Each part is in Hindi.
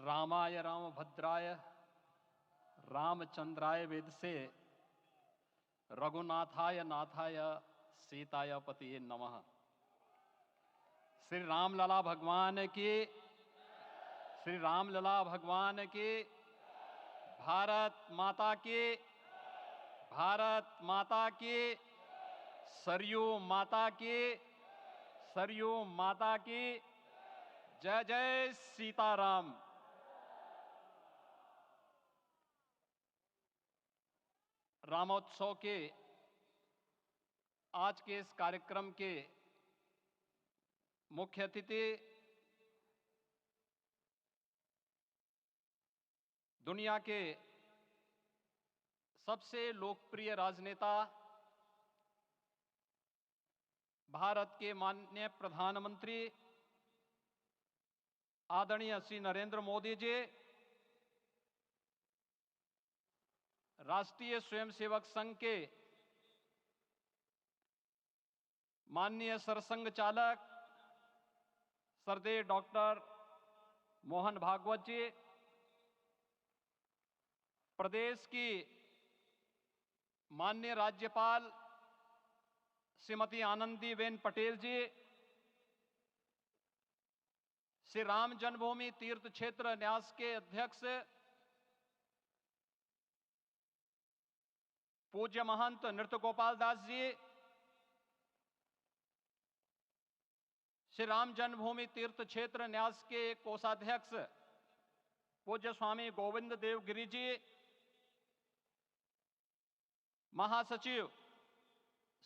रामाय रामभद्राय रामचंद्राय वेदसे रघुनाथाय नाथाय सीताय पतिये नमः। श्री रामलला भगवान की, श्री रामलला भगवान की, भारत माता की, भारत माता की, सरयू माता की, सरयू माता की। जय जय सीताराम। रामोत्सव के आज के इस कार्यक्रम के मुख्य अतिथि दुनिया के सबसे लोकप्रिय राजनेता भारत के माननीय प्रधानमंत्री आदरणीय श्री नरेंद्र मोदी जी, राष्ट्रीय स्वयंसेवक संघ के माननीय सरसंघ चालक श्रद्धेय डॉक्टर मोहन भागवत जी, प्रदेश की माननीय राज्यपाल श्रीमती आनंदीबेन पटेल जी, श्री राम जन्मभूमि तीर्थ क्षेत्र न्यास के अध्यक्ष पूज्य महंत नृत्य गोपाल दास जी, श्री राम जन्मभूमि तीर्थ क्षेत्र न्यास के कोषाध्यक्ष पूज्य स्वामी गोविंद देव गिरि जी, महासचिव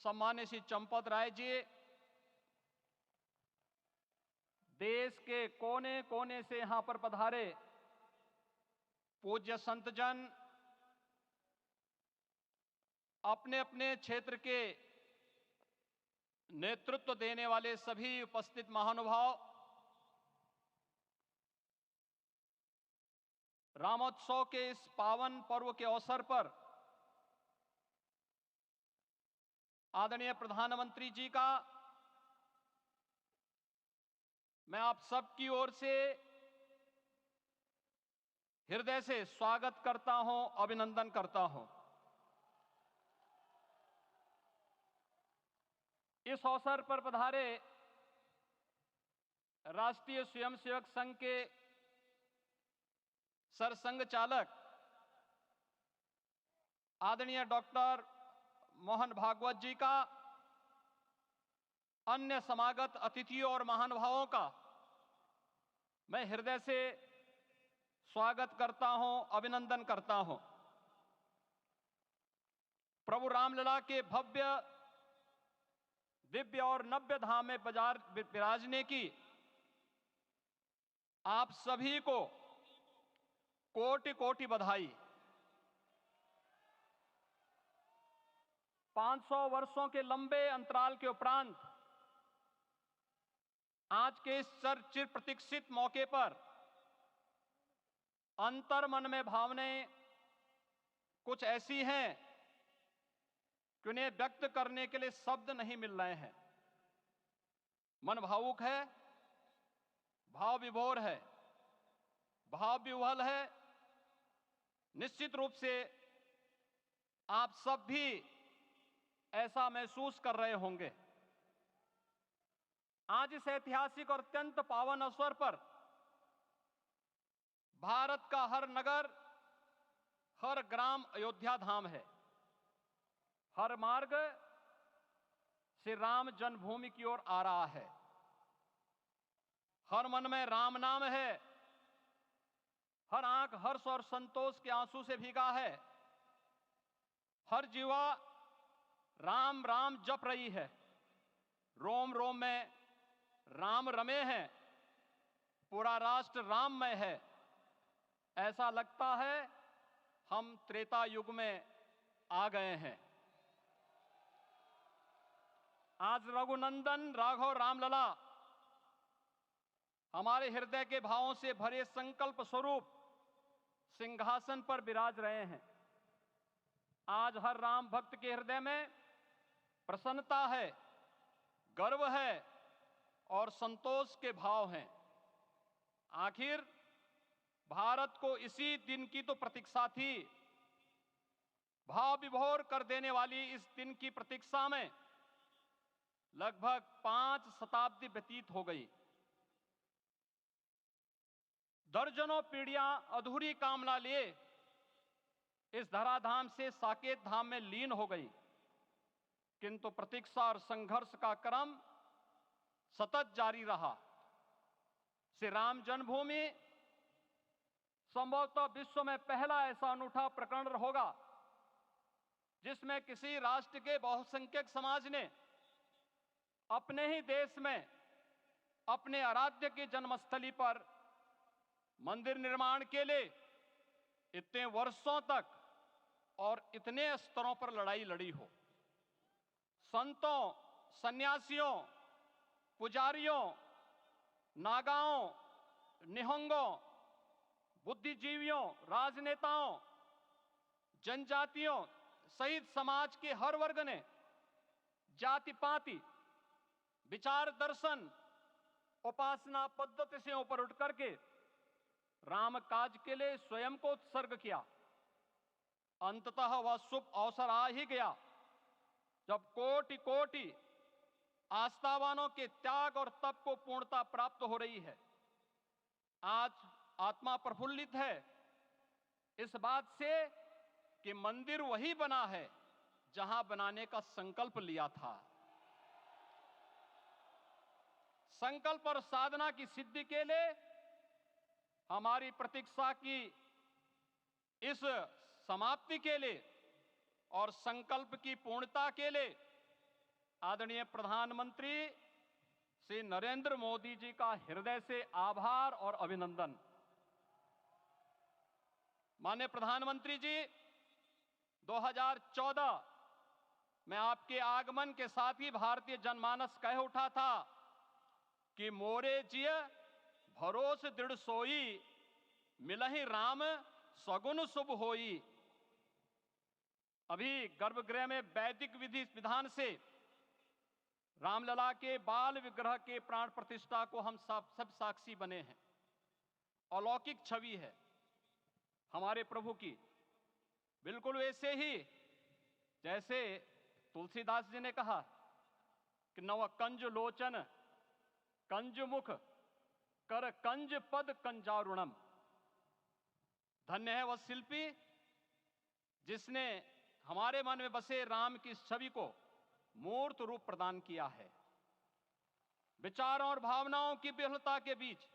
सम्मान्य श्री चंपत राय जी, देश के कोने कोने से यहां पर पधारे पूज्य संतजन, अपने अपने क्षेत्र के नेतृत्व देने वाले सभी उपस्थित महानुभाव, रामोत्सव के इस पावन पर्व के अवसर पर आदरणीय प्रधानमंत्री जी का मैं आप सबकी ओर से हृदय से स्वागत करता हूं, अभिनंदन करता हूं। इस अवसर पर पधारे राष्ट्रीय स्वयंसेवक संघ के सरसंघ चालक आदरणीय डॉक्टर मोहन भागवत जी का, अन्य समागत अतिथियों और महानुभावों का मैं हृदय से स्वागत करता हूं, अभिनंदन करता हूं। प्रभु रामलला के भव्य दिव्य और नव्य धाम में विराजने की आप सभी को कोटि कोटि बधाई। 500 वर्षों के लंबे अंतराल के उपरांत आज के इस चिर प्रतीक्षित मौके पर अंतर मन में भावनाएं कुछ ऐसी हैं कि उन्हें व्यक्त करने के लिए शब्द नहीं मिल रहे हैं। मन भावुक है, भाव विभोर है, भाव विह्वल है। निश्चित रूप से आप सब भी ऐसा महसूस कर रहे होंगे। आज इस ऐतिहासिक और अत्यंत पावन अवसर पर भारत का हर नगर, हर ग्राम अयोध्या धाम है। हर मार्ग श्री राम जन्मभूमि की ओर आ रहा है। हर मन में राम नाम है, हर आंख हर्ष और संतोष के आंसू से भीगा है, हर जीवा राम राम जप रही है, रोम रोम में राम रमे हैं, पूरा राष्ट्र राममय है। ऐसा लगता है हम त्रेता युग में आ गए हैं। आज रघुनंदन राघव रामलला हमारे हृदय के भावों से भरे संकल्प स्वरूप सिंहासन पर विराज रहे हैं। आज हर राम भक्त के हृदय में प्रसन्नता है, गर्व है और संतोष के भाव हैं। आखिर भारत को इसी दिन की तो प्रतीक्षा थी। भाव विभोर कर देने वाली इस दिन की प्रतीक्षा में लगभग 5 शताब्दी व्यतीत हो गई। दर्जनों पीढ़ियां अधूरी कामना लिए इस धराधाम से साकेत धाम में लीन हो गई, किंतु प्रतीक्षा और संघर्ष का क्रम सतत जारी रहा। श्री राम जन्मभूमि संभवतः विश्व में पहला ऐसा अनूठा प्रकरण होगा जिसमें किसी राष्ट्र के बहुसंख्यक समाज ने अपने ही देश में अपने आराध्य की जन्मस्थली पर मंदिर निर्माण के लिए इतने वर्षों तक और इतने स्तरों पर लड़ाई लड़ी हो। संतों, सन्यासियों, पुजारियों, नागाओं, निहंगों, बुद्धिजीवियों, राजनेताओं, जनजातियों सहित समाज के हर वर्ग ने जाति पाति, विचार दर्शन, उपासना पद्धति से ऊपर उठ करके राम काज के लिए स्वयं को उत्सर्ग किया। अंततः वह शुभ अवसर आ ही गया जब कोटि कोटि आस्थावानों के त्याग और तप को पूर्णता प्राप्त हो रही है। आज आत्मा प्रफुल्लित है इस बात से कि मंदिर वही बना है जहां बनाने का संकल्प लिया था। संकल्प और साधना की सिद्धि के लिए हमारी प्रतीक्षा की इस समाप्ति के लिए और संकल्प की पूर्णता के लिए आदरणीय प्रधानमंत्री श्री नरेंद्र मोदी जी का हृदय से आभार और अभिनंदन। माननीय प्रधानमंत्री जी, 2014 में आपके आगमन के साथ ही भारतीय जनमानस कह उठा था कि मोरे जिय भरोस दृढ़ सोई, मिलहि राम सगुन शुभ होई। अभी गर्भगृह में वैदिक विधि विधान से रामलला के बाल विग्रह के प्राण प्रतिष्ठा को हम सब साक्षी बने हैं। अलौकिक छवि है हमारे प्रभु की, बिल्कुल वैसे ही जैसे तुलसीदास जी ने कहा कि नव कंज लोचन कंज मुख कर कंज पद कंजारुणम। धन्य है वह शिल्पी जिसने हमारे मन में बसे राम की छवि को मूर्त रूप प्रदान किया है। विचारों और भावनाओं की विहलता के बीच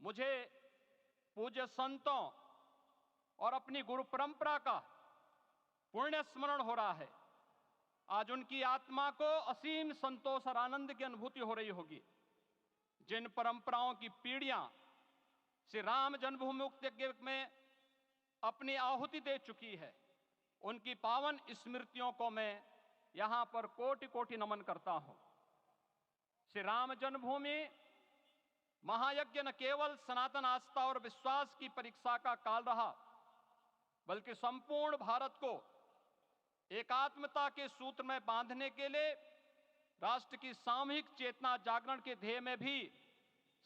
मुझे पूज्य संतों और अपनी गुरु परंपरा का पुण्य स्मरण हो रहा है। आज उनकी आत्मा को असीम संतोष और आनंद की अनुभूति हो रही होगी। जिन परंपराओं की पीढ़ियां श्री राम जन्मभूमि मुक्ति यज्ञ में अपनी आहुति दे चुकी है, उनकी पावन स्मृतियों को मैं यहां पर कोटि कोटि नमन करता हूं। श्री राम जन्मभूमि महायज्ञ न केवल सनातन आस्था और विश्वास की परीक्षा का काल रहा, बल्कि संपूर्ण भारत को एकात्मता के सूत्र में बांधने के लिए राष्ट्र की सामूहिक चेतना जागरण के ध्येय में भी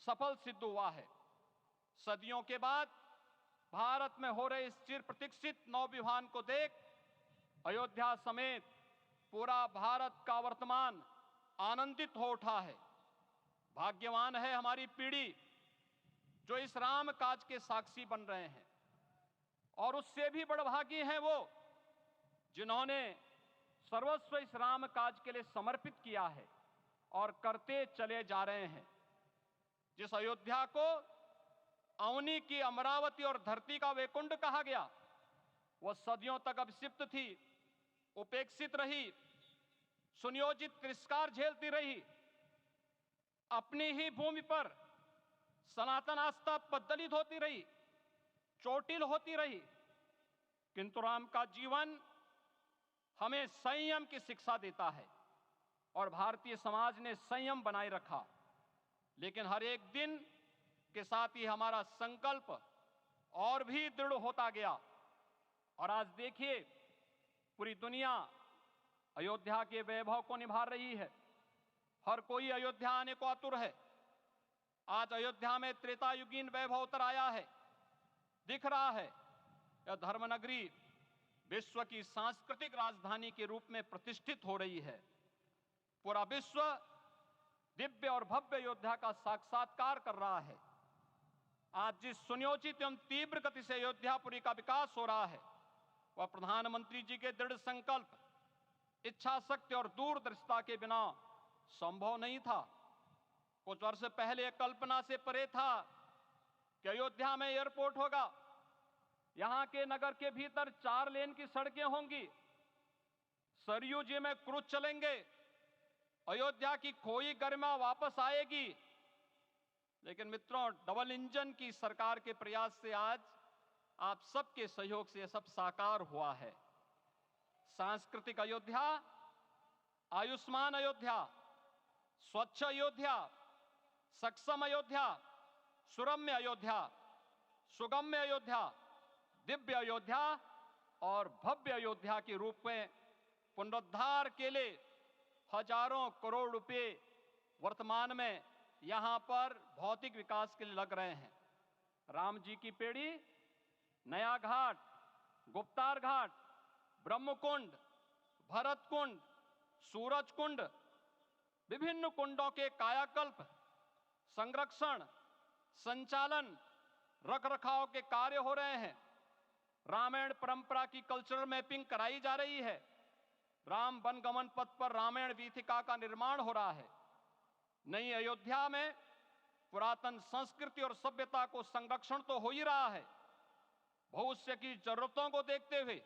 सफल सिद्ध हुआ है। सदियों के बाद भारत में हो रहे इस चिर प्रतीक्षित नवविवाह को देख अयोध्या समेत पूरा भारत का वर्तमान आनंदित हो उठा है। भाग्यवान है हमारी पीढ़ी जो इस राम काज के साक्षी बन रहे हैं, और उससे भी बड़भागी हैं वो जिन्होंने सर्वस्व इस राम काज के लिए समर्पित किया है और करते चले जा रहे हैं। जिस अयोध्या को अवनी की अमरावती और धरती का वैकुंठ कहा गया, वह सदियों तक अभिषिप्त थी, उपेक्षित रही, सुनियोजित तिरस्कार झेलती रही। अपनी ही भूमि पर सनातन आस्था पद्दलित होती रही, चोटिल होती रही, किंतु राम का जीवन हमें संयम की शिक्षा देता है और भारतीय समाज ने संयम बनाए रखा। लेकिन हर एक दिन के साथ ही हमारा संकल्प और भी दृढ़ होता गया, और आज देखिए पूरी दुनिया अयोध्या के वैभव को निभा रही है। हर कोई अयोध्या आने को आतुर है। आज अयोध्या में त्रेतायुगीन वैभव उतर आया है। दिख रहा है यह धर्मनगरी विश्व की सांस्कृतिक राजधानी के रूप में प्रतिष्ठित हो रही है। पूरा विश्व दिव्य और भव्य अयोध्या का साक्षात्कार कर रहा है। आज जिस सुनियोजित एवं तीव्र गति से अयोध्यापुरी का विकास हो रहा है वह प्रधानमंत्री जी के दृढ़ संकल्प, इच्छा शक्ति और दूरदर्शिता के बिना संभव नहीं था। कुछ वर्ष पहले कल्पना से परे था कि अयोध्या में एयरपोर्ट होगा, यहां के नगर के भीतर 4 लेन की सड़कें होंगी, सरयू जी में क्रूज चलेंगे, अयोध्या की खोई गरिमा वापस आएगी। लेकिन मित्रों, डबल इंजन की सरकार के प्रयास से आज आप सबके सहयोग से यह सब साकार हुआ है। सांस्कृतिक अयोध्या, आयुष्मान अयोध्या, स्वच्छ अयोध्या, सक्षम अयोध्या, सुरम्य अयोध्या, सुगम्य अयोध्या, दिव्य अयोध्या और भव्य अयोध्या के रूप में पुनरुद्धार के लिए हजारों करोड़ रुपए वर्तमान में यहां पर भौतिक विकास के लिए लग रहे हैं। राम जी की पेड़ी, नया घाट, गुप्तार घाट, ब्रह्मकुंड, भरत कुंड, सूरज कुंड, विभिन्न कुंडों के कायाकल्प, संरक्षण, संचालन, रखरखाव के कार्य हो रहे हैं। रामायण परंपरा की कल्चरल मैपिंग कराई जा रही है। राम वनगमन पथ पर रामायण वीथिका का निर्माण हो रहा है। नई अयोध्या में पुरातन संस्कृति और सभ्यता को संरक्षण तो हो ही रहा है, भविष्य की जरूरतों को देखते हुए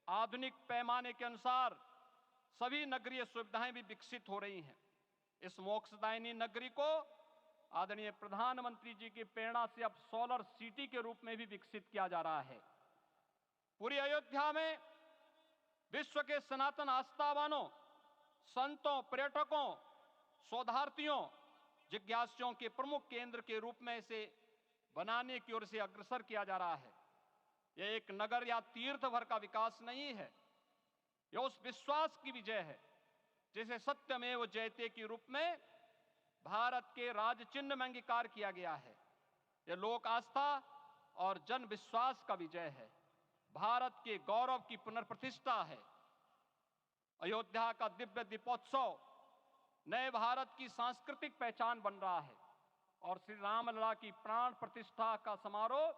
आधुनिक पैमाने के अनुसार सभी नगरीय सुविधाएं भी विकसित हो रही हैं। इस मोक्षदायिनी नगरी को आदरणीय प्रधानमंत्री जी की प्रेरणा से अब सोलर सिटी के रूप में भी विकसित किया जा रहा है। पूरी अयोध्या में विश्व के सनातन आस्थावानों, संतों, पर्यटकों, शोधार्थियों, जिज्ञासुओं के प्रमुख केंद्र के रूप में इसे बनाने की ओर से अग्रसर किया जा रहा है। यह एक नगर या तीर्थ भर का विकास नहीं है, यह उस विश्वास की विजय है जिसे सत्यमेव जयते के रूप में भारत के राज चिन्ह में अंगीकार किया गया है। यह लोक आस्था और जन विश्वास का विजय है, भारत के गौरव की पुनर्प्रतिष्ठा है। अयोध्या का दिव्य दीपोत्सव नए भारत की सांस्कृतिक पहचान बन रहा है और श्री रामलला की प्राण प्रतिष्ठा का समारोह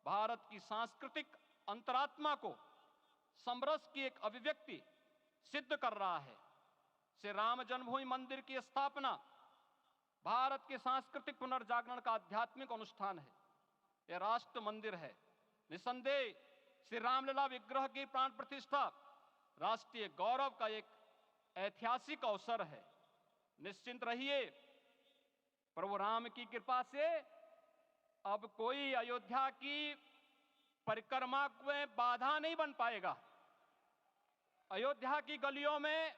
भारत की सांस्कृतिक अंतरात्मा को समरस की एक अभिव्यक्ति सिद्ध कर रहा है। श्री राम जन्मभूमि मंदिर की स्थापना भारत के सांस्कृतिक पुनर्जागरण का आध्यात्मिक अनुष्ठान है। यह राष्ट्र मंदिर है। निसंदेह श्री रामलला विग्रह की प्राण प्रतिष्ठा राष्ट्रीय गौरव का एक ऐतिहासिक अवसर है। निश्चिंत रहिए, प्रभु राम की कृपा से अब कोई अयोध्या की परिक्रमा में बाधा नहीं बन पाएगा। अयोध्या की गलियों में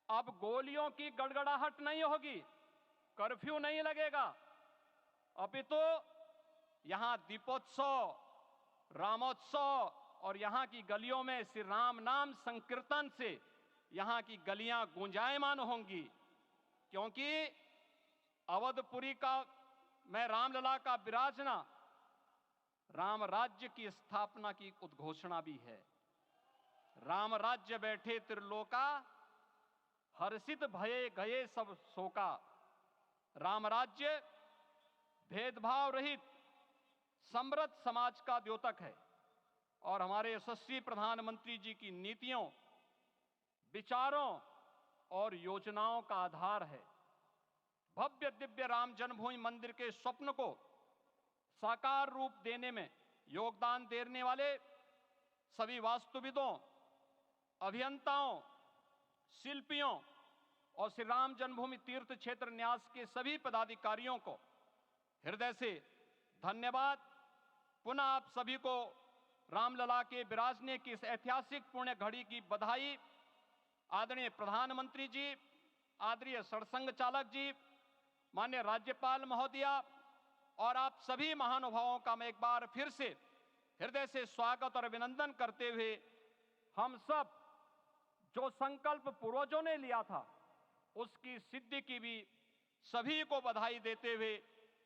अब गोलियों की गड़गड़ाहट नहीं होगी, कर्फ्यू नहीं लगेगा, अपितु यहां दीपोत्सव, रामोत्सव और यहां की गलियों में श्री राम नाम संकीर्तन से यहां की गलियां गुंजायमान होंगी, क्योंकि अवधपुरी का में रामलला का विराजना राम राज्य की स्थापना की उद्घोषणा भी है। राम राज्य बैठे त्रिलोका, हर्षित भये गए सब शोका। राम राज्य भेदभाव रहित समृद्ध समाज का द्योतक है और हमारे यशस्वी प्रधानमंत्री जी की नीतियों, विचारों और योजनाओं का आधार है। भव्य दिव्य राम जन्मभूमि मंदिर के स्वप्न को साकार रूप देने में योगदान देने वाले सभी वास्तुविदों, अभियंताओं, शिल्पियों और श्री राम जन्मभूमि तीर्थ क्षेत्र न्यास के सभी पदाधिकारियों को हृदय से धन्यवाद। पुनः आप सभी को रामलला के विराजने की इस ऐतिहासिक पुण्य घड़ी की बधाई। आदरणीय प्रधानमंत्री जी, आदरणीय सरसंघ चालक जी, माननीय राज्यपाल महोदया और आप सभी महानुभावों का मैं एक बार फिर से हृदय से स्वागत और अभिनंदन करते हुए हम सब जो संकल्प पूर्वजों ने लिया था उसकी सिद्धि की भी सभी को बधाई देते हुए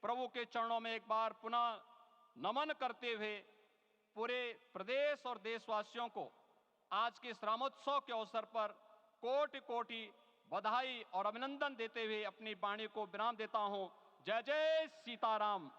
प्रभु के चरणों में एक बार पुनः नमन करते हुए पूरे प्रदेश और देशवासियों को आज के इस रामोत्सव के अवसर पर कोटि कोटि बधाई और अभिनंदन देते हुए अपनी वाणी को विराम देता हूं। जय जय सीताराम।